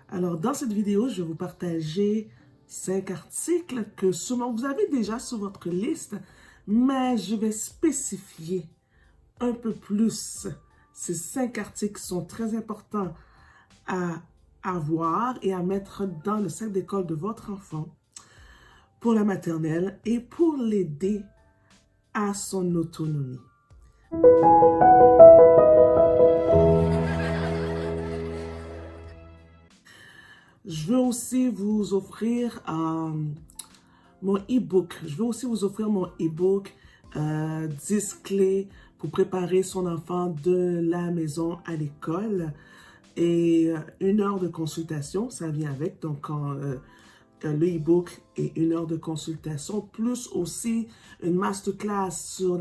Alors, dans cette vidéo, je vais vous partager 5 articles que sûrement vous avez déjà sur votre liste, mais je vais spécifier un peu plus. Ces 5 articles sont très importants à avoir et à mettre dans le sac d'école de votre enfant pour la maternelle et pour l'aider à son autonomie. Je veux aussi vous offrir mon e-book. Je veux aussi vous offrir mon e-book 10 clés pour préparer son enfant de la maison à l'école. Et 1 heure de consultation, ça vient avec. Donc, le e-book et 1 heure de consultation, plus aussi une masterclass sur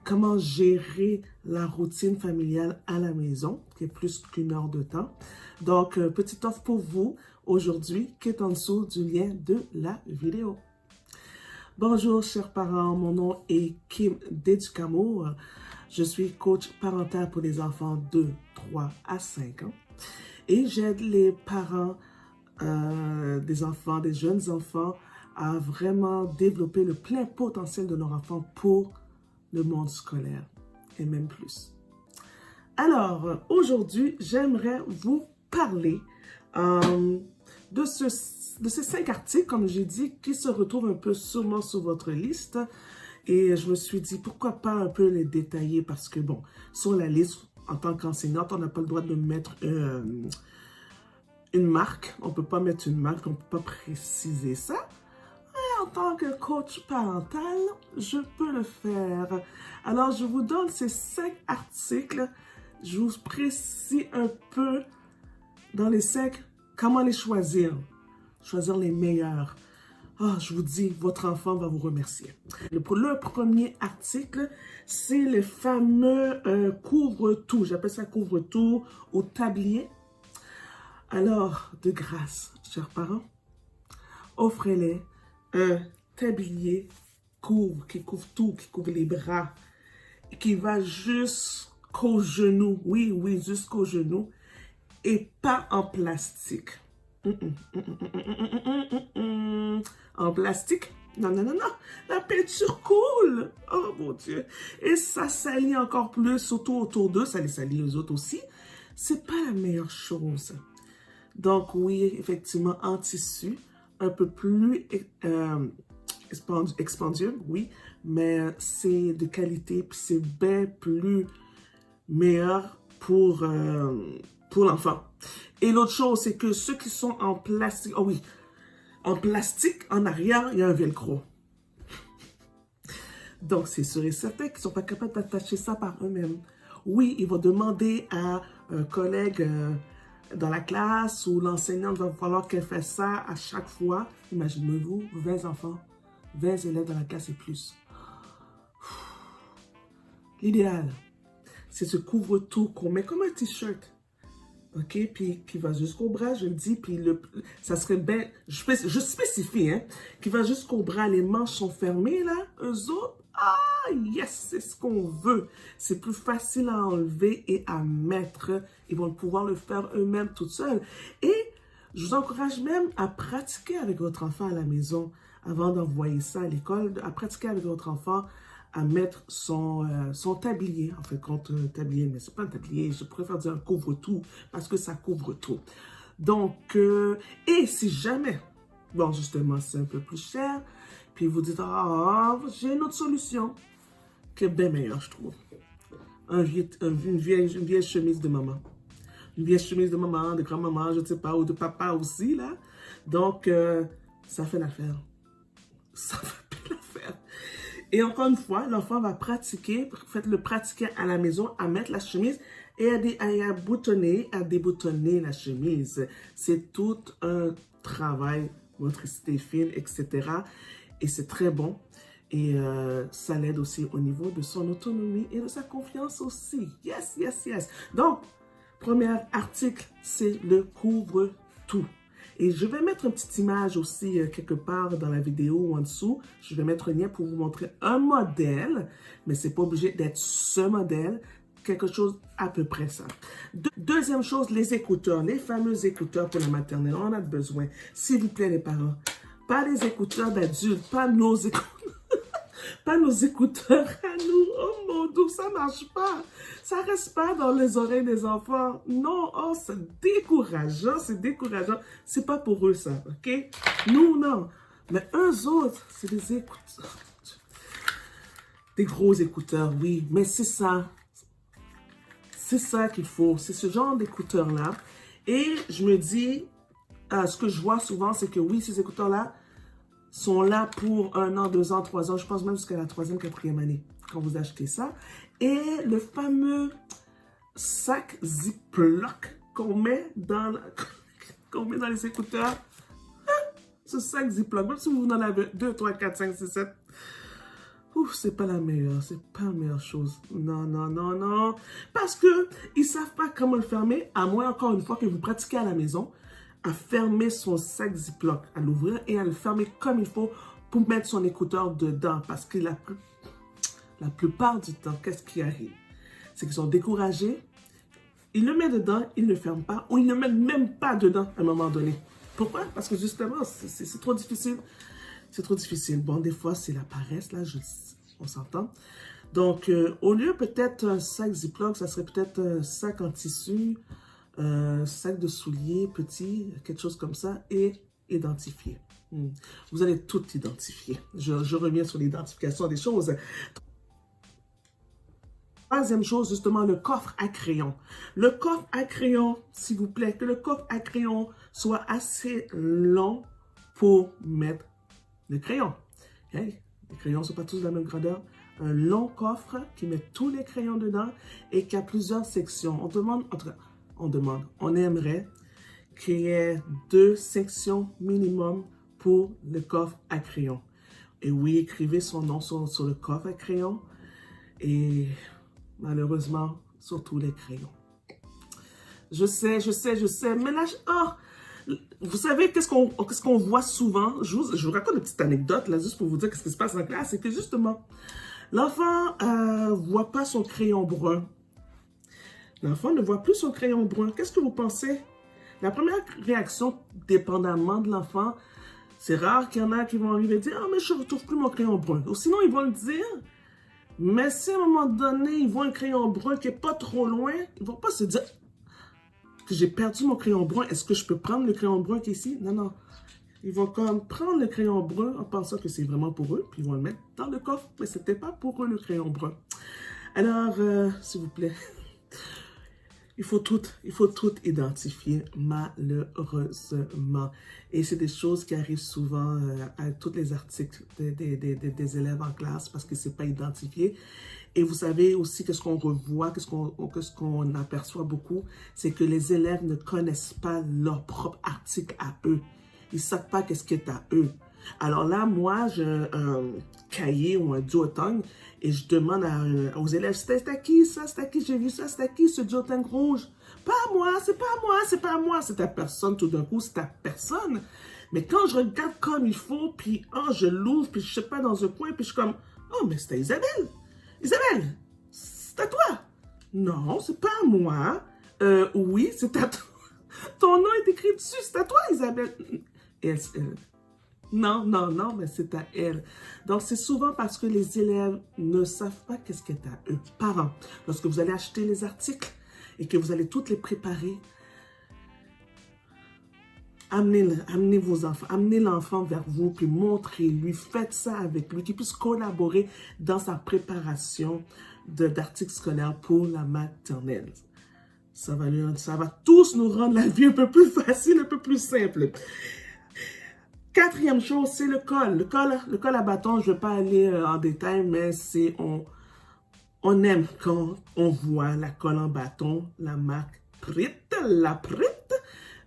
comment gérer la routine familiale à la maison, qui est plus qu'1 heure de temps. Donc, petite offre pour vous aujourd'hui, qui est en dessous du lien de la vidéo. Bonjour, chers parents. Mon nom est Kim d'Éducamour. Je suis coach parental pour les enfants de 3 à 5 ans. Et j'aide les parents des jeunes enfants, à vraiment développer le plein potentiel de leur enfant pour le monde scolaire et même plus. Alors, aujourd'hui, j'aimerais vous parler de ces 5 articles, comme j'ai dit, qui se retrouvent un peu sûrement sur votre liste. Et je me suis dit, pourquoi pas un peu les détailler, parce que, bon, sur la liste, en tant qu'enseignante, on n'a pas le droit de mettre une marque. On ne peut pas mettre une marque, on ne peut pas préciser ça. Mais en tant que coach parental, je peux le faire. Alors, je vous donne ces 5 articles. Je vous précise un peu dans les 5 comment les choisir. Choisir les meilleurs. Oh, je vous dis, votre enfant va vous remercier. Le premier article, c'est le fameux couvre-tout. J'appelle ça couvre-tout au tablier. Alors, de grâce, chers parents, offrez-les un tablier qui couvre tout, qui couvre les bras, qui va jusqu'au genou. Oui, oui, jusqu'au genou. Et pas en plastique. En plastique? Non, non, non, non. La peinture coule. Oh, mon Dieu. Et ça salit encore plus, surtout autour d'eux. Ça les salit aux autres aussi. C'est pas la meilleure chose. Donc, oui, effectivement, en tissu, un peu plus expandieux, oui. Mais c'est de qualité, puis c'est bien plus meilleur pour l'enfant. Et l'autre chose, c'est que ceux qui sont en plastique, oh oui, en plastique, en arrière, il y a un velcro. Donc, c'est sûr et certain qu'ils ne sont pas capables d'attacher ça par eux-mêmes. Oui, ils vont demander à un collègue dans la classe ou l'enseignante va falloir qu'elle fasse ça à chaque fois. Imaginez-vous, 20 enfants, 20 élèves dans la classe et plus. L'idéal, c'est ce couvre-tout qu'on met comme un t-shirt. OK, puis qui va jusqu'au bras, je le dis, puis ça serait bien, je spécifie, hein, qui va jusqu'au bras, les manches sont fermées, là, eux autres, ah, yes, c'est ce qu'on veut. C'est plus facile à enlever et à mettre. Ils vont pouvoir le faire eux-mêmes tout seuls. Et je vous encourage même à pratiquer avec votre enfant à la maison, avant d'envoyer ça à l'école, à pratiquer avec votre enfant, à mettre son tablier, en fait, contre un tablier, mais c'est pas un tablier, je préfère dire un couvre-tout, parce que ça couvre tout. Donc, et si jamais, bon, justement, c'est un peu plus cher, puis vous dites, ah, j'ai une autre solution, qui est bien meilleure, je trouve. Une vieille chemise de maman. Une vieille chemise de maman, de grand-maman, je ne sais pas, ou de papa aussi, là. Donc, ça fait l'affaire. Ça fait l'affaire. Et encore une fois, l'enfant va pratiquer, faites-le pratiquer à la maison, à mettre la chemise et à boutonner, à déboutonner la chemise. C'est tout un travail, motricité fine, etc. Et c'est très bon. Et ça l'aide aussi au niveau de son autonomie et de sa confiance aussi. Yes, yes, yes. Donc, premier article, c'est le couvre-tout. Et je vais mettre une petite image aussi quelque part dans la vidéo ou en dessous. Je vais mettre un lien pour vous montrer un modèle, mais ce n'est pas obligé d'être ce modèle. quelque chose à peu près ça. Deuxième chose, les écouteurs, les fameux écouteurs pour la maternelle. On en a besoin, s'il vous plaît les parents. Pas les écouteurs d'adultes, pas nos écouteurs. Pas nos écouteurs à nous. Oh mon Dieu, ça marche pas. Ça reste pas dans les oreilles des enfants. Non, oh, c'est décourageant, c'est décourageant. C'est pas pour eux ça, ok? Nous, non. Mais eux autres, c'est des écouteurs. Des gros écouteurs, oui. Mais c'est ça. C'est ça qu'il faut. C'est ce genre d'écouteurs-là. Et je me dis, ce que je vois souvent, c'est que oui, ces écouteurs-là sont là pour 1 an, 2 ans, 3 ans, je pense même jusqu'à la 3e, 4e année, quand vous achetez ça. Et le fameux sac Ziploc qu'on met dans les écouteurs, ce sac Ziploc, même si vous en avez 2, 3, 4, 5, 6, 7, ouf, c'est pas la meilleure, c'est pas la meilleure chose. Non, non, non, non. Parce que ils savent pas comment le fermer, à moins encore une fois que vous pratiquez à la maison, à fermer son sac Ziploc, à l'ouvrir et à le fermer comme il faut pour mettre son écouteur dedans. Parce que la plupart du temps, qu'est-ce qui arrive? C'est qu'ils sont découragés, ils le mettent dedans, ils ne le ferment pas ou ils ne le mettent même pas dedans à un moment donné. Pourquoi? Parce que justement, c'est trop difficile. C'est trop difficile. Bon, des fois, c'est la paresse, là, on s'entend. Donc, au lieu peut-être un sac Ziploc, ça serait peut-être un sac en tissu, sac de souliers petit, quelque chose comme ça, et identifié. Vous allez tout identifier. Je reviens sur l'identification des choses. Troisième chose, justement, le coffre à crayon. Le coffre à crayon, s'il vous plaît, que le coffre à crayon soit assez long pour mettre le crayon. Okay? Les crayons ne sont pas tous de la même grandeur. Un long coffre qui met tous les crayons dedans et qui a plusieurs sections. On aimerait qu'il y ait 2 sections minimum pour le coffre à crayon. Et oui, écrivez son nom sur le coffre à crayon et malheureusement sur tous les crayons. Je sais, mais là, vous savez qu'est-ce qu'on voit souvent? Je vous raconte une petite anecdote là, juste pour vous dire ce qui se passe en classe. C'est que justement, l'enfant ne voit pas son crayon brun. L'enfant ne voit plus son crayon brun. Qu'est-ce que vous pensez? La première réaction, dépendamment de l'enfant, c'est rare qu'il y en a qui vont arriver et dire « Ah, mais je ne retrouve plus mon crayon brun. » Ou sinon, ils vont le dire. Mais si à un moment donné, ils voient un crayon brun qui n'est pas trop loin, ils ne vont pas se dire que j'ai perdu mon crayon brun. Est-ce que je peux prendre le crayon brun qui est ici? Non, non. Ils vont quand même prendre le crayon brun en pensant que c'est vraiment pour eux, puis ils vont le mettre dans le coffre, mais ce n'était pas pour eux le crayon brun. Alors, s'il vous plaît, il faut tout identifier, malheureusement. Et c'est des choses qui arrivent souvent à tous les articles des élèves en classe parce que ce n'est pas identifié. Et vous savez aussi que ce qu'on revoit, que ce qu'on aperçoit beaucoup, c'est que les élèves ne connaissent pas leur propre article à eux. Ils ne savent pas qu'est-ce qui est à eux. Alors là, moi, j'ai un cahier ou un duotone et je demande aux élèves, c'est à qui ça, c'est à qui j'ai vu ça, c'est à qui ce duotone rouge? Pas à moi, c'est pas à moi, c'est pas à moi, c'est à personne tout d'un coup, c'est à personne. Mais quand je regarde comme il faut, puis je l'ouvre, puis je sais pas dans un coin, puis je suis comme, oh, mais c'est à Isabelle. Isabelle, c'est à toi. Non, c'est pas à moi. Oui, c'est à toi. Ton nom est écrit dessus, c'est à toi, Isabelle. Et non, mais c'est à elle. Donc, c'est souvent parce que les élèves ne savent pas qu'est-ce qui est à eux. Parents, lorsque vous allez acheter les articles et que vous allez toutes les préparer, amenez vos enfants, amenez l'enfant vers vous, puis montrez-lui, faites ça avec lui, qu'il puisse collaborer dans sa préparation d'articles scolaires pour la maternelle. Ça va tous nous rendre la vie un peu plus facile, un peu plus simple. Quatrième chose, c'est le col. Le col à bâton, je ne vais pas aller en détail, mais c'est on aime quand on voit la colle en bâton, la marque Prit, la Prit,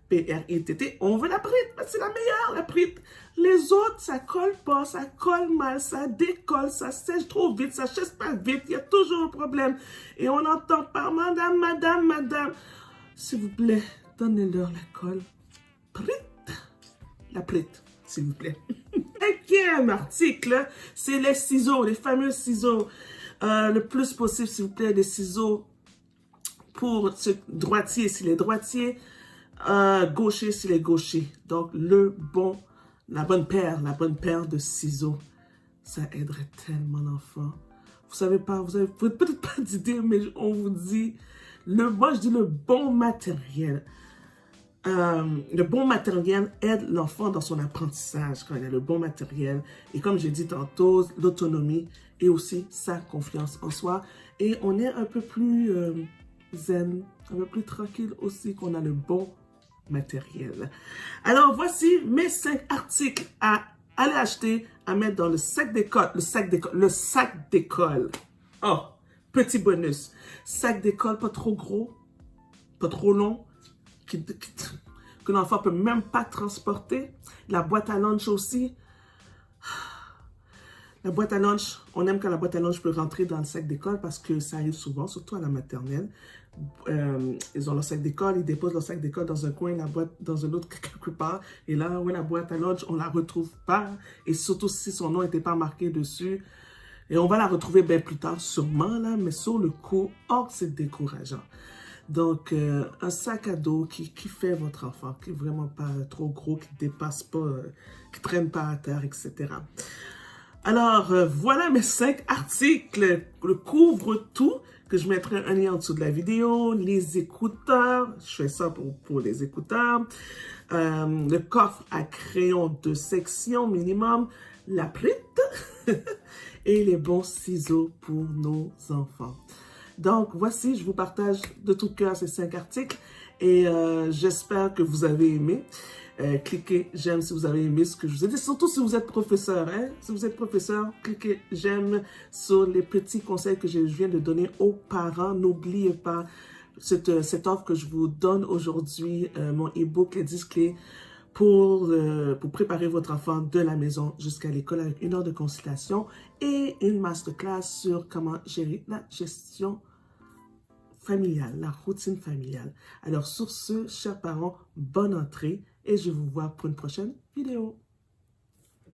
P-R-I-T-T. On veut la Prit, c'est la meilleure, la Prit. Les autres, ça colle pas, ça colle mal, ça décolle, ça sèche trop vite, ça sèche pas vite, il y a toujours un problème. Et on entend par madame, madame, madame. S'il vous plaît, donnez-leur la colle Prit, la Prit. S'il vous plaît. Cinquième article, c'est les ciseaux, les fameux ciseaux. Le plus possible, s'il vous plaît, des ciseaux pour ce droitier, s'il est droitier, gaucher, s'il est gaucher. Donc, la bonne paire de ciseaux, ça aiderait tellement l'enfant. Vous savez pas, vous avez peut-être pas d'idée, mais on vous dit, moi je dis le bon matériel. Le bon matériel aide l'enfant dans son apprentissage quand il a le bon matériel. Et comme j'ai dit tantôt, l'autonomie et aussi sa confiance en soi. Et on est un peu plus zen, un peu plus tranquille aussi qu'on a le bon matériel. Alors voici mes 5 articles à aller acheter, à mettre dans le sac d'école. Le sac d'école. Oh, petit bonus. Sac d'école pas trop gros, pas trop long, que l'enfant peut même pas transporter. La boîte à lunch aussi. La boîte à lunch, on aime quand la boîte à lunch peut rentrer dans le sac d'école parce que ça arrive souvent, surtout à la maternelle. Ils ont leur sac d'école, ils déposent leur sac d'école dans un coin, la boîte dans un autre quelque part. Et là, ouais, la boîte à lunch, on la retrouve pas. Et surtout si son nom n'était pas marqué dessus. Et on va la retrouver bien plus tard, sûrement, là, mais sur le coup, oh, c'est décourageant. Donc, un sac à dos qui fait votre enfant, qui n'est vraiment pas trop gros, qui ne dépasse pas, qui ne traîne pas à terre, etc. Alors, voilà mes 5 articles. Le couvre-tout, que je mettrai un lien en dessous de la vidéo. Les écouteurs, je fais ça pour les écouteurs. Le coffre à crayon de section minimum. La plite et les bons ciseaux pour nos enfants. Donc, voici, je vous partage de tout cœur ces 5 articles et j'espère que vous avez aimé. Cliquez j'aime si vous avez aimé ce que je vous ai dit, surtout si vous êtes professeur. Hein? Si vous êtes professeur, cliquez j'aime sur les petits conseils que je viens de donner aux parents. N'oubliez pas cette offre que je vous donne aujourd'hui, mon e-book, les 10 clés pour préparer votre enfant de la maison jusqu'à l'école avec 1 heure de consultation et une masterclass sur comment gérer la gestion familiale, la routine familiale. Alors sur ce, chers parents, bonne entrée et je vous vois pour une prochaine vidéo.